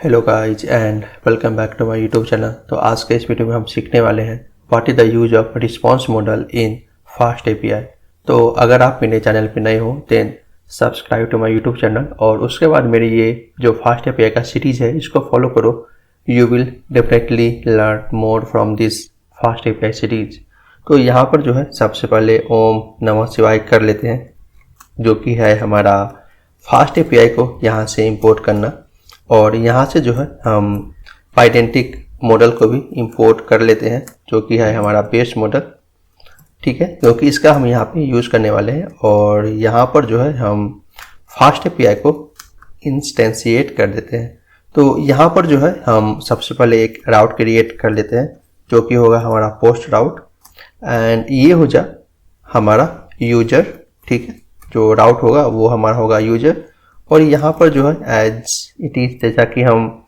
Hello guys and welcome back to my YouTube channel. तो आज के इस वीडियो में हम सीखने वाले हैं what is the use of response model in fast API. तो अगर आप मेरे चैनल पे नए हो then subscribe to my YouTube channel और उसके बाद मेरी ये जो फास्ट एपीआई का सीरीज़ है इसको फॉलो करो। You will definitely learn more from this fast API series. तो यहाँ पर जो है सबसे पहले ओम नमः शिवाय कर लेते हैं, जो कि है हमारा फास्ट एपीआई को यहाँ से इंपोर्ट करना। और यहाँ से जो है हम पाइडेंटिक मॉडल को भी इंपोर्ट कर लेते हैं, जो कि है हमारा बेस मॉडल। ठीक है, क्योंकि इसका हम यहाँ पे यूज़ करने वाले हैं। और यहाँ पर जो है हम फास्ट एपीआई को इंस्टेंशिएट कर देते हैं। तो यहाँ पर जो है हम सबसे पहले एक राउट क्रिएट कर लेते हैं, जो कि होगा हमारा पोस्ट राउट, एंड ये हो जा हमारा यूजर। ठीक है, जो राउट होगा वो हमारा होगा यूजर। और यहाँ पर जो है एज इट इज, जैसा कि हम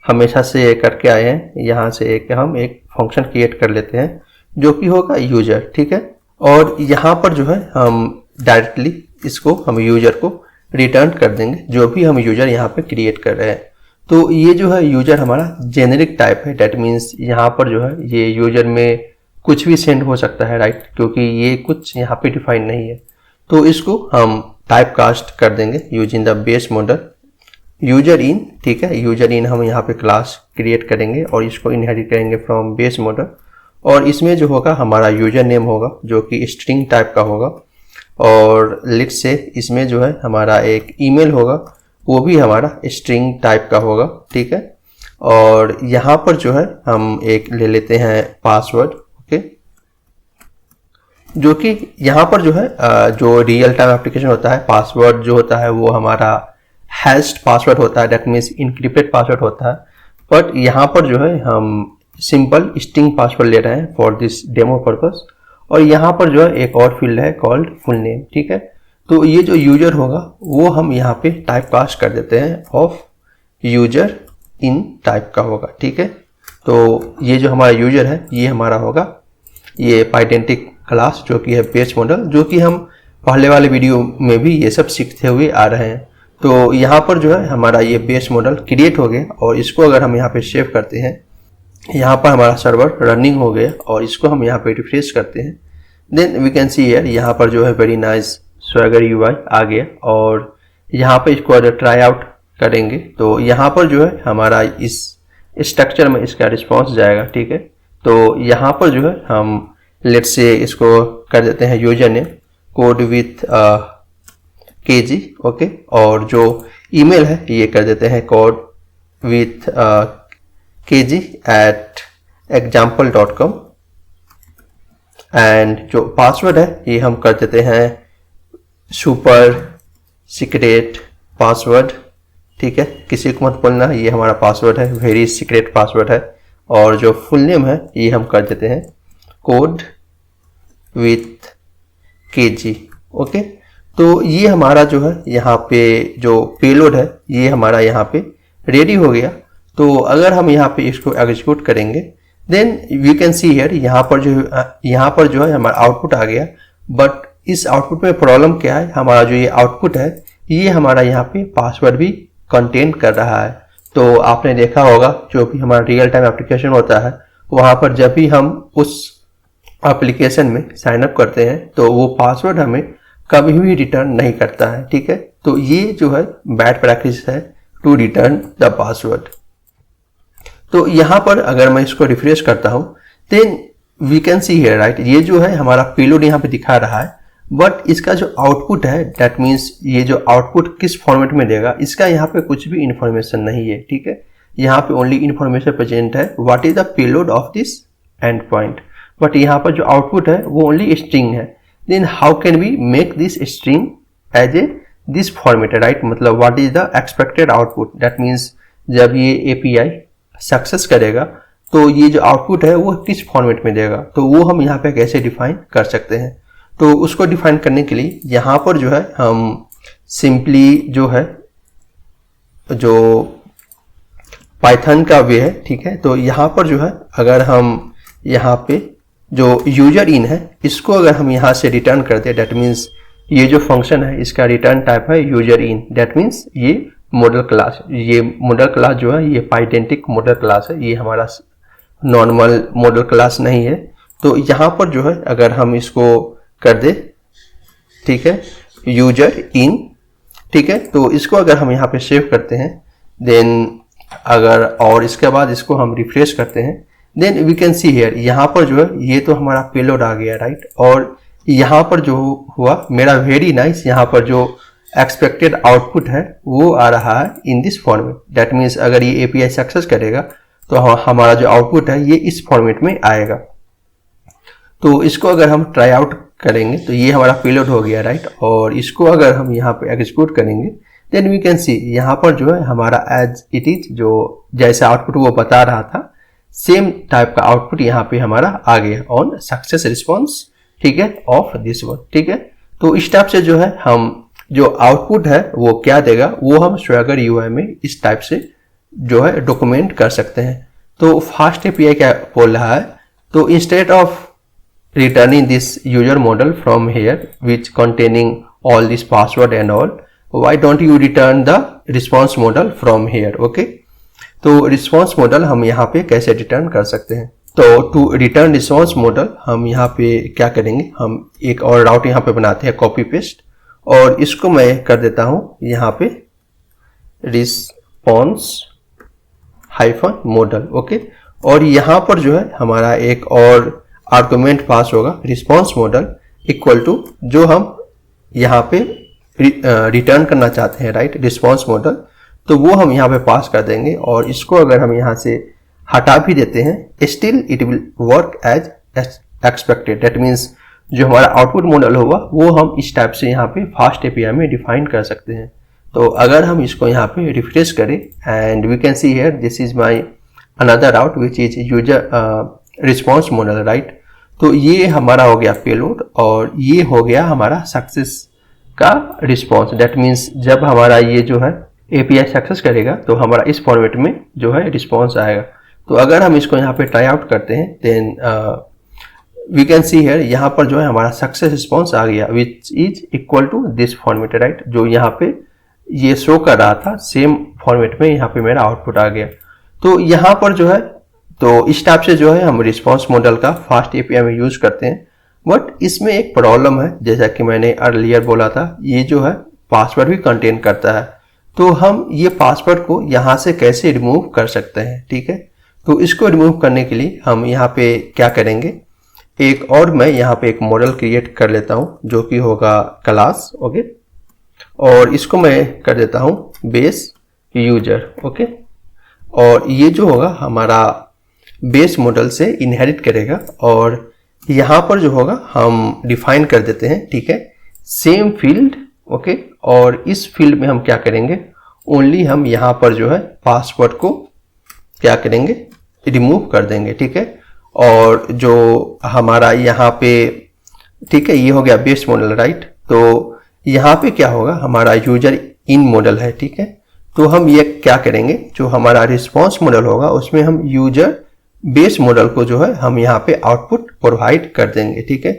हमेशा से करके आए हैं, यहाँ से हम एक फंक्शन क्रिएट कर लेते हैं जो कि होगा यूजर। ठीक है, और यहाँ पर जो है हम डायरेक्टली इसको हम यूजर को रिटर्न कर देंगे, जो भी हम यूजर यहाँ पे क्रिएट कर रहे हैं। तो ये जो है यूजर हमारा जेनेरिक टाइप है, डेट मीन्स यहाँ पर जो है ये यूजर में कुछ भी सेंड हो सकता है, राइट, क्योंकि ये कुछ यहाँ पे डिफाइन नहीं है। तो इसको हम टाइप कास्ट कर देंगे using the base model user इन। ठीक है, यूजर इन हम यहाँ पे क्लास क्रिएट करेंगे और इसको इनहेरिट करेंगे फ्रॉम बेस मॉडल। और इसमें जो होगा हमारा यूजर नेम होगा, जो कि स्ट्रिंग टाइप का होगा। और लेट्स से इसमें जो है हमारा एक ईमेल होगा, वो भी हमारा स्ट्रिंग टाइप का होगा। ठीक है, और यहाँ पर जो है हम एक ले लेते हैं पासवर्ड। ओके, जो कि यहाँ पर जो है जो रियल टाइम एप्लीकेशन होता है, पासवर्ड जो होता है वो हमारा हैश्ड पासवर्ड होता है, डेट मीन्स इनक्रिप्टेड पासवर्ड होता है। बट यहाँ पर जो है हम सिंपल स्ट्रिंग पासवर्ड ले रहे हैं फॉर दिस डेमो पर्पस। और यहाँ पर जो है एक और फील्ड है कॉल्ड फुल नेम। ठीक है, तो ये जो यूजर होगा वो हम यहाँ पे टाइप कास्ट कर देते हैं ऑफ यूजर इन टाइप का होगा। ठीक है, तो ये जो हमारा यूजर है ये हमारा होगा ये पाइडेंटिक क्लास, जो कि है बेस मॉडल, जो कि हम पहले वाले वीडियो में भी ये सब सीखते हुए आ रहे हैं। तो यहाँ पर जो है हमारा ये बेस मॉडल क्रिएट हो गया और इसको अगर हम यहाँ पे सेव करते हैं, यहाँ पर हमारा सर्वर रनिंग हो गया और इसको हम यहाँ पे रिफ्रेश करते हैं, then we can see here यहाँ पर जो है वेरी नाइस स्वैगर यूआई आ गया। और यहाँ पे इसको अगर ट्राई आउट करेंगे तो यहाँ पर जो है हमारा इस स्ट्रक्चर में इसका रिस्पॉन्स जाएगा। ठीक है, तो यहाँ पर जो है हम लेट्स से इसको कर देते हैं user name code with KG. Okay, और जो ईमेल है ये कर देते हैं कोड विथ kg@example.com। एंड जो पासवर्ड है ये हम कर देते हैं सुपर सीक्रेट पासवर्ड। ठीक है, किसी को मत बोलना, ये हमारा पासवर्ड है, वेरी सीक्रेट पासवर्ड है। और जो फुल नेम है ये हम कर देते हैं कोड विथ केजी। ओके, तो ये हमारा जो है यहाँ पे जो पेलोड है ये हमारा यहाँ पे रेडी हो गया। तो अगर हम यहाँ पे इसको एग्जीक्यूट करेंगे then we can see here यहाँ पर जो है हमारा आउटपुट आ गया। बट इस आउटपुट में प्रॉब्लम क्या है, हमारा जो ये आउटपुट है ये हमारा यहाँ पे पासवर्ड भी कंटेन कर रहा है। तो आपने देखा होगा जो भी हमारा रियल टाइम एप्लीकेशन होता है वहाँ पर जब भी हम उस एप्लीकेशन में साइन अप करते हैं तो वो पासवर्ड हमें कभी भी रिटर्न नहीं करता है। ठीक है, तो ये जो है बैड प्रैक्टिस है टू रिटर्न द पासवर्ड। तो यहाँ पर अगर मैं इसको रिफ्रेश करता हूँ then we can see here, right, ये जो है हमारा पेलोड यहाँ पे दिखा रहा है। बट इसका जो आउटपुट है दैट मीन्स ये जो आउटपुट किस फॉर्मेट में देगा इसका यहाँ पे कुछ भी इंफॉर्मेशन नहीं है। ठीक है, यहाँ पे ओनली इंफॉर्मेशन प्रेजेंट है what is the payload of this end point. But यहाँ पर जो आउटपुट है वो ओनली स्ट्रिंग है। Then how can we make this string as a this format, right, मतलब what is the expected output. That means जब ये API success करेगा तो ये जो आउटपुट है वो किस फॉर्मेट में देगा, तो वो हम यहाँ पे कैसे डिफाइन कर सकते हैं। तो उसको डिफाइन करने के लिए यहाँ पर जो है हम सिंपली जो है जो पाइथन का वे है। ठीक है, तो यहाँ पर जो है अगर हम यहाँ पे जो यूजर इन है इसको अगर हम यहाँ से रिटर्न करते हैं, दैट मीन्स ये जो फंक्शन है इसका रिटर्न टाइप है यूजर इन, दैट मीन्स ये मॉडल क्लास, ये मॉडल क्लास जो है ये पाइडेंटिक मॉडल क्लास है, ये हमारा नॉर्मल मॉडल क्लास नहीं है। तो यहाँ पर जो है अगर हम इसको कर दे, ठीक है, यूजर इन, ठीक है, तो इसको अगर हम यहाँ पे सेव करते हैं, देन अगर और इसके बाद इसको हम रिफ्रेश करते हैं, then we can see here, यहाँ पर जो है ये तो हमारा पेलोड आ गया, राइट। और यहाँ पर जो हुआ मेरा वेरी नाइस, यहाँ पर जो एक्सपेक्टेड आउटपुट है वो आ रहा है in this format. That means अगर ये एपीआई सक्सेस करेगा तो हमारा जो आउटपुट है ये इस फॉर्मेट में आएगा। तो इसको अगर हम ट्राई आउट करेंगे तो ये हमारा पेलोड हो गया, राइट। और इसको अगर हम यहाँ पे एग्जीक्यूट करेंगे, देन वी कैन सी यहाँ पर जो है हमारा एज इट इज, जो जैसा आउटपुट वो बता रहा था सेम टाइप का आउटपुट यहाँ पे हमारा आ गया ऑन सक्सेस रिस्पॉन्स, ठीक है, ऑफ दिस वन, ठीक है। तो इस टाइप से जो है हम जो आउटपुट है वो क्या देगा वो हम स्वैगर यूआई में इस टाइप से जो है डॉक्यूमेंट कर सकते हैं। तो फास्ट एपीआई क्या बोल रहा है, तो instead of returning this user model from here which containing all this password and all, why don't you return the response model from here, okay। तो response model हम यहाँ पे कैसे रिटर्न कर सकते हैं, तो टू रिटर्न response model हम यहाँ पे क्या करेंगे, हम एक और राउट यहाँ पे बनाते हैं कॉपी पेस्ट, और इसको मैं कर देता हूँ यहाँ पे response हाइफन मॉडल, ओके। और यहाँ पर जो है हमारा एक और आर्गुमेंट पास होगा रिस्पॉन्स मॉडल इक्वल टू जो हम यहाँ पे रिटर्न करना चाहते हैं, राइट, रिस्पॉन्स मॉडल, तो वो हम यहाँ पे पास कर देंगे। और इसको अगर हम यहाँ से हटा भी देते हैं, still it will work as expected. That means जो हमारा आउटपुट मॉडल होगा वो हम इस टाइप से यहाँ पे फास्ट एपीआई में डिफाइन कर सकते हैं। तो अगर हम इसको यहाँ पे रिफ्रेश करें, and we can see here this is my another route which is user response model, right. तो ये हमारा हो गया पेलोड और ये हो गया हमारा सक्सेस का रिस्पॉन्स। दैट मीन्स जब हमारा ये जो है एपीआई सक्सेस करेगा तो हमारा इस फॉर्मेट में जो है रिस्पॉन्स आएगा। तो अगर हम इसको यहाँ पे ट्राई आउट करते हैं, then we can see here यहाँ पर जो है हमारा सक्सेस रिस्पॉन्स आ गया which is equal to this format, right. जो यहाँ पे ये शो कर रहा था सेम फॉर्मेट में यहाँ पे मेरा आउटपुट आ गया। तो यहाँ पर जो है तो इस टाइप से जो है हम रिस्पॉन्स मॉडल का फास्ट एपीआई में यूज करते हैं। बट इसमें एक प्रॉब्लम है, जैसा कि मैंने अर्लियर बोला था, ये जो है पासवर्ड भी कंटेन करता है। तो हम ये पासवर्ड को यहाँ से कैसे रिमूव कर सकते हैं, ठीक है। तो इसको रिमूव करने के लिए हम यहाँ पे क्या करेंगे, एक और मैं यहाँ पे एक मॉडल क्रिएट कर लेता हूँ जो कि होगा क्लास, ओके। और इसको मैं कर देता हूँ बेस यूजर, ओके। और ये जो होगा हमारा बेस मॉडल से इनहेरिट करेगा। और यहाँ पर जो होगा हम डिफाइन कर देते हैं, ठीक है, सेम फील्ड, ओके। और इस फील्ड में हम क्या करेंगे, ओनली हम यहाँ पर जो है पासवर्ड को क्या करेंगे, रिमूव कर देंगे, ठीक है। और जो हमारा यहाँ पे, ठीक है, ये हो गया बेस मॉडल, राइट। तो यहाँ पे क्या होगा, हमारा यूजर इन मॉडल है, ठीक है। तो हम ये क्या करेंगे, जो हमारा रिस्पॉन्स मॉडल होगा उसमें हम यूजर बेस मॉडल को जो है हम यहाँ पे आउटपुट प्रोवाइड कर देंगे, ठीक है।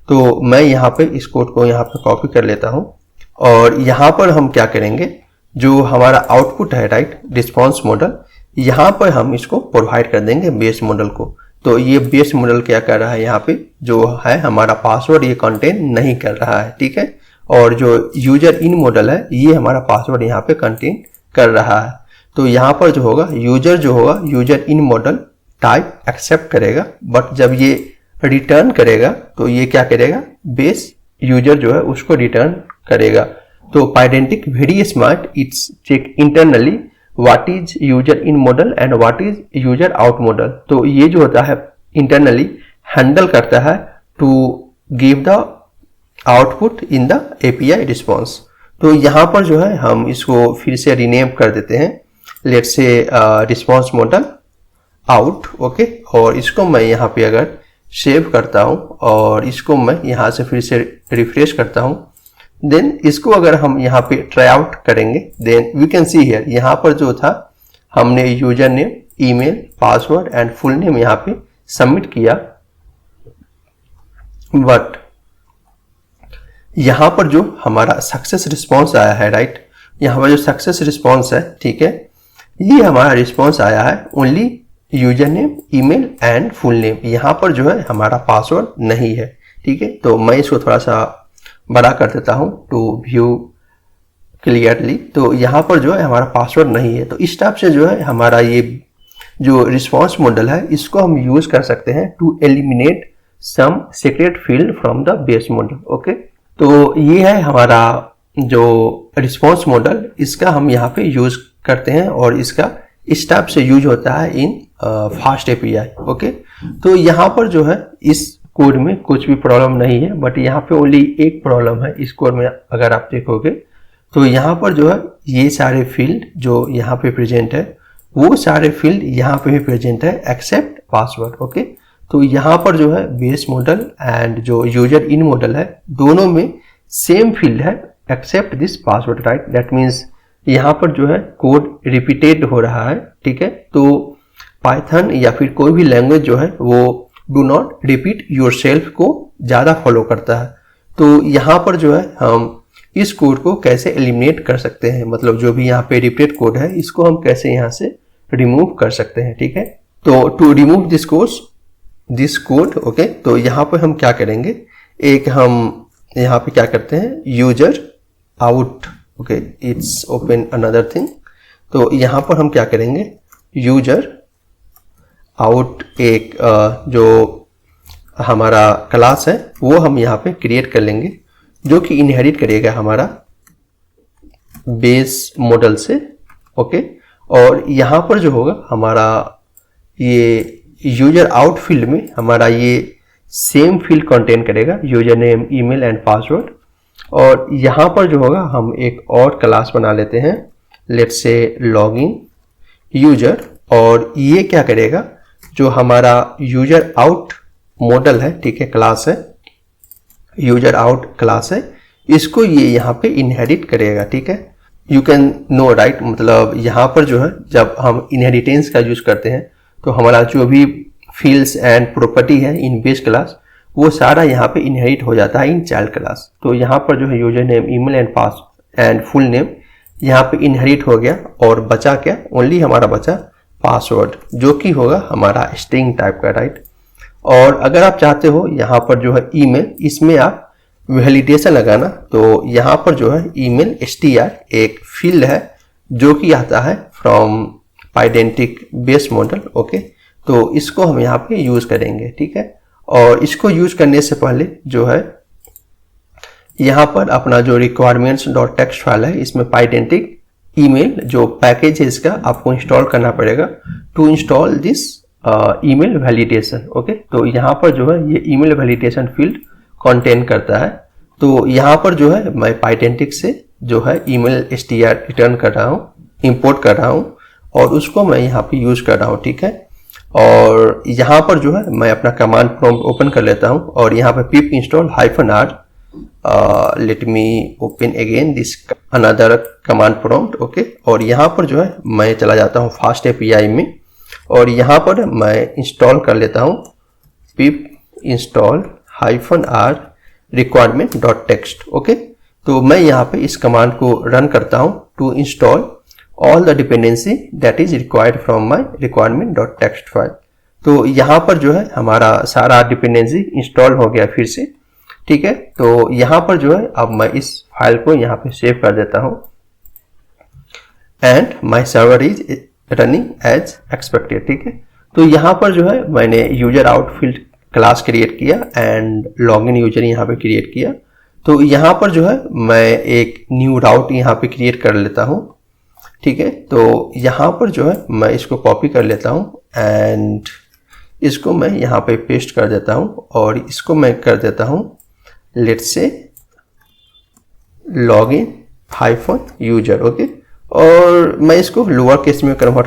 तो मैं यहाँ पे इस कोड को यहाँ पे कॉपी कर लेता हूँ और यहाँ पर हम क्या करेंगे, जो हमारा आउटपुट है, राइट, रिस्पॉन्स मॉडल, यहाँ पर हम इसको प्रोवाइड कर देंगे बेस मॉडल को। तो ये बेस मॉडल क्या कर रहा है, यहाँ पे जो है हमारा पासवर्ड ये कंटेन नहीं कर रहा है, ठीक है। और जो यूजर इन मॉडल है ये हमारा पासवर्ड यहाँ पे कंटेन कर रहा है। तो यहाँ पर जो होगा user in model type accept करेगा, बट जब ये रिटर्न करेगा तो ये क्या करेगा, बेस यूजर जो है उसको रिटर्न करेगा। तो Pydantic very smart, it's check internally what is user in model and what is user out model. तो ये जो होता है इंटरनली हैंडल करता है to give the output in the API response. तो यहाँ पर जो है हम इसको फिर से रीनेम कर देते हैं, let's say response model out, okay. और इसको मैं यहाँ पे अगर सेव करता हूँ और इसको मैं यहाँ से फिर से रिफ्रेश करता हूँ, देन इसको अगर हम यहाँ पे ट्राई आउट करेंगे, then we can see here यहाँ पर जो था हमने user name, email, password and full name यहाँ पे सबमिट किया, बट यहाँ पर जो हमारा सक्सेस रिस्पॉन्स आया है, राइट, यहाँ पर जो सक्सेस रिस्पॉन्स है, ठीक है, ये हमारा रिस्पॉन्स आया है only user name, email and full name. यहाँ पर जो है हमारा पासवर्ड नहीं है, ठीक है। तो मैं इसको थोड़ा सा बड़ा कर देता हूँ टू व्यू क्लियरली। तो यहाँ पर जो है हमारा पासवर्ड नहीं है। तो इस टाइप से जो है हमारा ये जो रिस्पॉन्स मॉडल है, इसको हम यूज कर सकते हैं to eliminate some secret field from the base model. Okay, तो ये है हमारा जो रिस्पॉन्स मॉडल, इसका हम यहाँ पे यूज करते हैं और इसका इस टाइप से यूज होता है इन फास्ट एपीआई। ओके, तो यहाँ पर जो है इस कोड में कुछ भी प्रॉब्लम नहीं है, बट यहाँ पे ओनली एक प्रॉब्लम है इस कोड में। अगर आप देखोगे तो यहाँ पर जो है ये सारे फील्ड जो यहाँ पे प्रेजेंट है, वो सारे फील्ड यहाँ पे भी प्रेजेंट है एक्सेप्ट पासवर्ड। ओके, तो यहाँ पर जो है बेस मॉडल एंड जो यूजर इन मॉडल है, दोनों में सेम फील्ड है except this password, right. That means यहाँ पर जो है कोड रिपीटेड हो रहा है, ठीक है। तो पाइथन या फिर कोई भी लैंग्वेज जो है वो डू नॉट रिपीट योरसेल्फ को ज़्यादा फॉलो करता है। तो यहाँ पर जो है हम इस कोड को कैसे एलिमिनेट कर सकते हैं, मतलब जो भी यहाँ पे रिपीटेड कोड है, इसको हम कैसे यहाँ से रिमूव कर सकते हैं, ठीक है। तो to remove this code, okay, तो यहाँ पे हम क्या करेंगे, एक हम यहाँ पे क्या करते हैं, user out. Okay, it's open another thing. तो यहाँ पर हम क्या करेंगे, यूजर आउट एक जो हमारा क्लास है वो हम यहाँ पे क्रिएट कर लेंगे, जो कि इनहेरिट करेगा हमारा बेस मॉडल से। ओके, और यहाँ पर जो होगा हमारा ये यूजर आउट फील्ड में हमारा ये सेम फील्ड कंटेन करेगा, user name, email and password. और यहाँ पर जो होगा हम एक और क्लास बना लेते हैं, लेट्स से लॉगिन यूजर। और ये क्या करेगा, जो हमारा यूजर आउट मॉडल है, ठीक है, क्लास है, यूजर आउट क्लास है, इसको ये यहाँ पे इनहेरिट करेगा, ठीक है। यू कैन नो राइट, मतलब यहाँ पर जो है जब हम इनहेरिटेंस का यूज करते हैं तो हमारा जो भी फील्ड्स एंड प्रॉपर्टी है इन बेस क्लास, वो सारा यहाँ पे इनहेरिट हो जाता है इन चाइल्ड क्लास। तो यहाँ पर जो है user name, email and full name यहाँ पे इनहेरिट हो गया, और बचा क्या, ओनली हमारा बचा पासवर्ड, जो कि होगा हमारा स्ट्रिंग टाइप का, राइट। और अगर आप चाहते हो यहाँ पर जो है ईमेल, इसमें आप वैलिडेशन लगाना, तो यहाँ पर जो है ईमेल str एक फील्ड है जो कि आता है फ्रॉम पाइडेंटिक बेस मॉडल। ओके, तो इसको हम यहाँ पे यूज करेंगे, ठीक है। और इसको यूज करने से पहले जो है यहाँ पर अपना जो requirements.txt फाइल है, इसमें पाइडेंटिक ईमेल जो पैकेज है इसका आपको इंस्टॉल करना पड़ेगा to install this email validation. Okay, तो यहाँ पर जो है ये ईमेल वैलिडेशन फील्ड कंटेन करता है। तो यहाँ पर जो है मैं पाइडेंटिक से जो है ईमेल str रिटर्न कर रहा हूँ, इंपोर्ट कर रहा हूँ, और उसको मैं यहाँ पे यूज कर रहा हूँ, ठीक है। और यहाँ पर जो है मैं अपना कमांड प्रॉम्प्ट ओपन कर लेता हूँ, और यहाँ पे pip install -r, let me open again this another command prompt. Okay, और यहाँ पर जो है मैं चला जाता हूँ फास्ट एपीआई में, और यहाँ पर मैं इंस्टॉल कर लेता हूँ pip install -r requirement.txt। Okay, तो मैं यहाँ पे इस कमांड को रन करता हूँ to install all the dependency that is required from my requirement.txt file. तो यहाँ पर जो है हमारा सारा डिपेंडेंसी इंस्टॉल हो गया फिर से, ठीक है। तो यहाँ पर जो है अब मैं इस फाइल को यहाँ पे सेव कर देता हूँ, and my server is running as expected, ठीक है। तो यहाँ पर जो है मैंने user out field class create किया एंड लॉगिन यूजर यहाँ पे क्रिएट किया। तो यहाँ पर जो है मैं एक न्यू राउट यहाँ पे क्रिएट कर लेता हूँ, ठीक है। तो यहाँ पर जो है मैं इसको कॉपी कर लेता हूँ एंड इसको मैं यहाँ पे पेस्ट कर देता हूँ, और इसको मैं कर देता हूँ let's say login -user. Okay, और मैं इसको लोअर केस में कन्वर्ट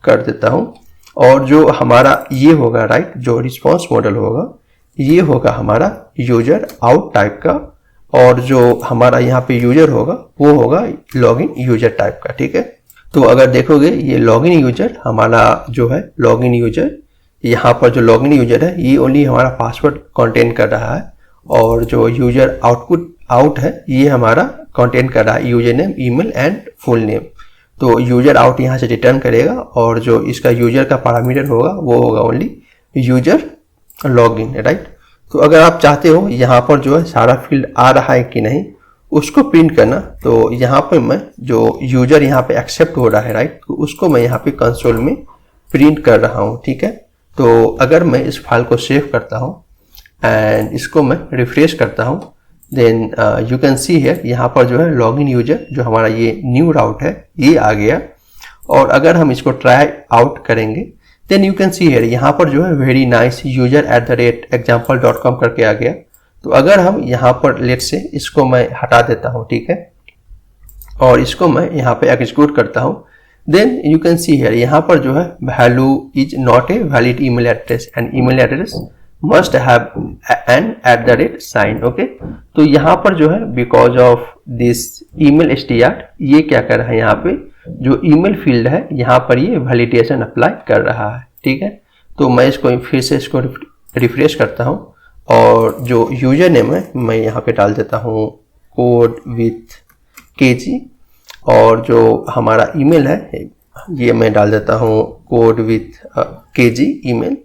कर देता हूँ, और जो हमारा ये होगा, राइट, जो रिस्पॉन्स मॉडल होगा ये होगा हमारा यूजर आउट टाइप का, और जो हमारा यहाँ पे यूजर होगा वो होगा लॉगिन यूजर टाइप का, ठीक है। तो अगर देखोगे ये लॉगिन यूजर हमारा जो है लॉगिन यूजर, यहाँ पर जो लॉगिन यूजर है ये ओनली हमारा पासवर्ड कंटेन कर रहा है, और जो यूजर आउटपुट आउट है ये हमारा कंटेन कर रहा है user name, email and full name. तो यूजर आउट यहाँ से रिटर्न करेगा और जो इसका यूजर का पैरामीटर होगा वो होगा ओनली यूजर लॉगिन, राइट। तो अगर आप चाहते हो यहाँ पर जो है सारा फील्ड आ रहा है कि नहीं उसको प्रिंट करना, तो यहाँ पे मैं जो यूजर यहाँ पे एक्सेप्ट हो रहा है, राइट, तो उसको मैं यहाँ पे कंसोल में प्रिंट कर रहा हूँ, ठीक है। तो अगर मैं इस फाइल को सेव करता हूँ एंड इसको मैं रिफ्रेश करता हूँ, देन यू कैन सी है यहाँ पर जो है लॉगिन यूजर जो हमारा ये न्यू राउट है ये आ गया। और अगर हम इसको ट्राई आउट करेंगे देन यू कैन सी है यहाँ पर जो है वेरी नाइस user@example.com करके आ गया। तो अगर हम यहाँ पर लेट से इसको मैं हटा देता हूँ, ठीक है, और इसको मैं यहाँ पे एग्जीक्यूट करता हूँ, देन यू कैन सी है यहाँ पर जो है value is not a valid email address and email address must have an @sign, okay. तो यहाँ पर जो है because of this email str ये क्या कर रहा है, यहाँ पे जो ईमेल फील्ड है यहाँ पर ये वैलिडेशन अप्लाई कर रहा है, ठीक है। तो मैं इसको फिर से इसको रिफ्रेश करता हूँ और जो यूजर नेम है मैं यहाँ पे डाल देता हूँ कोड विथ KG और जो हमारा ईमेल है ये मैं डाल देता हूँ code with KG email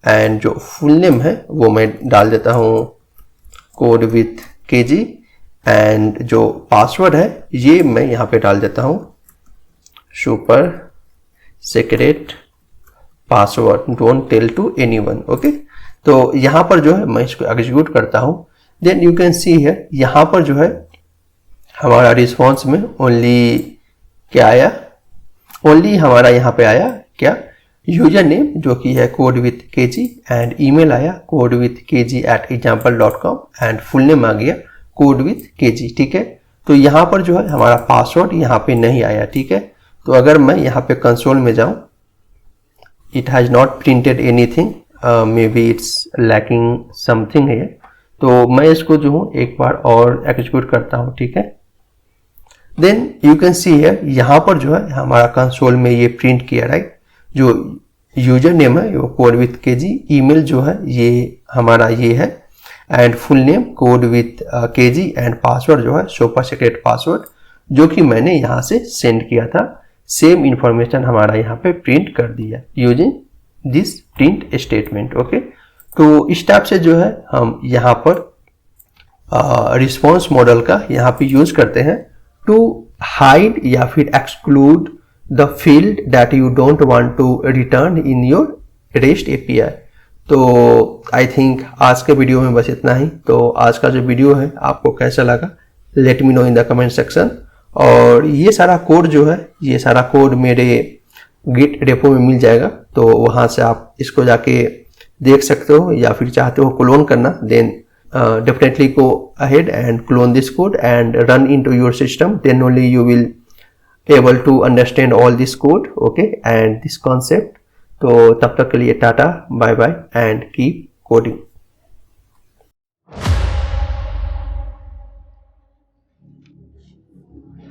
and जो फुल नेम है वो मैं डाल देता हूँ कोड विथ KG एंड जो पासवर्ड है ये मैं यहाँ पे डाल देता हूँ super secret password, don't tell to anyone, okay. तो यहाँ पर जो है मैं इसको एग्जीक्यूट करता हूँ, देन यू कैन सी है यहाँ पर जो है हमारा रिस्पॉन्स में ओनली क्या आया, ओनली हमारा यहाँ पे आया क्या, यूजर नेम जो कि है code with KG and email आया code with KG@example.com and full name आ गया कोड विथ KG, ठीक है। तो यहाँ पर जो है हमारा पासवर्ड यहाँ पे नहीं आया, ठीक है। तो अगर मैं यहाँ पे कंसोल में जाऊँ, it has not printed anything, may be it's lacking something है। तो मैं इसको जो हूँ एक बार और एग्जीक्यूट करता हूँ, ठीक है। देन यू कैन सी है यहाँ पर जो है हमारा कंसोल में ये प्रिंट किया, राइट। जो यूजर नेम है वो कोड विथ KG, ईमेल जो है ये हमारा ये है and full name code with KG and password जो है सुपर सीक्रेट पासवर्ड जो कि मैंने यहाँ से सेंड किया था, सेम इंफॉर्मेशन हमारा यहाँ पे प्रिंट कर दिया using this print statement, okay. तो इस टाइप से जो है हम यहाँ पर रिस्पॉन्स मॉडल का यहाँ पे यूज करते हैं टू हाइड या फिर exclude the field that you don't want to return in your REST API। तो आई थिंक आज के वीडियो में बस इतना ही। तो आज का जो वीडियो है आपको कैसा लगा let me know in the comment section. और ये सारा कोड जो है ये सारा कोड मेरे गिट रेपो में मिल जाएगा, तो वहाँ से आप इसको जाके देख सकते हो या फिर चाहते हो क्लोन करना, then definitely go ahead and clone this code and run into your system, then only you will able to understand all this code, okay, and this concept. तो तब तक के लिए tata, bye bye and keep coding.